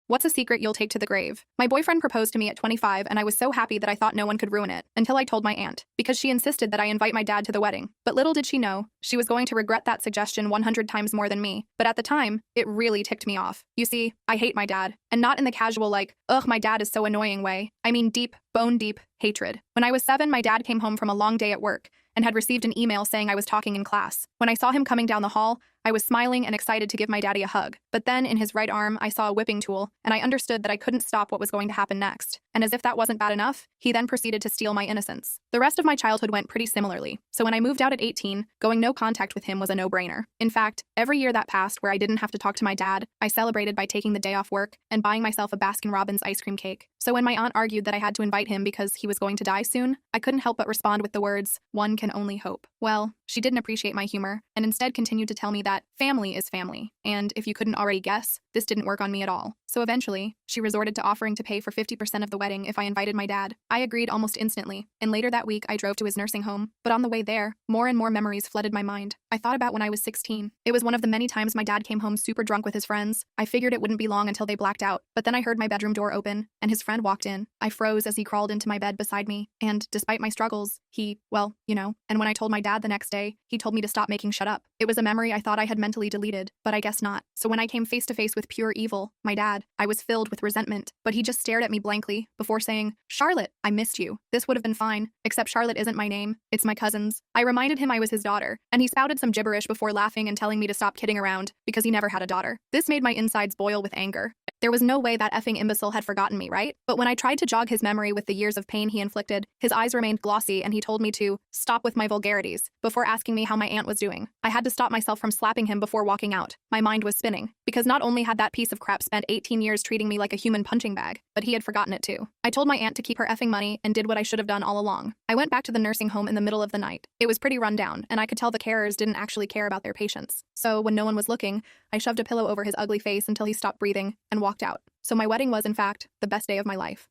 What's a secret you'll take to the grave? My boyfriend proposed to me at 25, and I was so happy that I thought no one could ruin it, until I told my aunt, because she insisted that I invite my dad to the wedding. But little did she know, she was going to regret that suggestion 100 times more than me. But at the time, it really ticked me off. You see, I hate my dad, and not in the casual like, ugh, my dad is so annoying way. I mean deep, bone deep hatred. When I was 7, my dad came home from a long day at work and had received an email saying I was talking in class. When I saw him coming down the hall, I was smiling and excited to give my daddy a hug. But then, in his right arm, I saw a whipping tool, and I understood that I couldn't stop what was going to happen next. And as if that wasn't bad enough, he then proceeded to steal my innocence. The rest of my childhood went pretty similarly, so when I moved out at 18, going no contact with him was a no-brainer. In fact, every year that passed where I didn't have to talk to my dad, I celebrated by taking the day off work and buying myself a Baskin-Robbins ice cream cake. So when my aunt argued that I had to invite him because he was going to die soon, I couldn't help but respond with the words, "One can only hope." Well, she didn't appreciate my humor, and instead continued to tell me that family is family, and if you couldn't already guess, this didn't work on me at all. So eventually, she resorted to offering to pay for 50% of the wedding if I invited my dad. I agreed almost instantly, and later that week I drove to his nursing home. But on the way there, more and more memories flooded my mind. I thought about when I was 16. It was one of the many times my dad came home super drunk with his friends. I figured it wouldn't be long until they blacked out, but then I heard my bedroom door open, and his friend walked in. I froze as he crawled into my bed beside me, and despite my struggles, well, and when I told my dad the next day, he told me to stop making shut up. It was a memory I thought I had mentally deleted, but I guess not. So when I came face to face with pure evil, my dad, I was filled with resentment, but he just stared at me blankly before saying, "Charlotte, I missed you. This would have been fine, except Charlotte isn't my name, it's my cousin's." I reminded him I was his daughter, and he spouted some gibberish before laughing and telling me to stop kidding around, because he never had a daughter. This made my insides boil with anger. There was no way that effing imbecile had forgotten me, right? But when I tried to jog his memory with the years of pain he inflicted, his eyes remained glossy and he told me to stop with my vulgarities before asking me how my aunt was doing. I had to stop myself from slapping him before walking out. My mind was spinning, because not only had that piece of crap spent 18 years treating me like a human punching bag, but he had forgotten it too. I told my aunt to keep her effing money and did what I should have done all along. I went back to the nursing home in the middle of the night. It was pretty run down, and I could tell the carers didn't actually care about their patients. So when no one was looking, I shoved a pillow over his ugly face until he stopped breathing and walked out. So my wedding was, in fact, the best day of my life.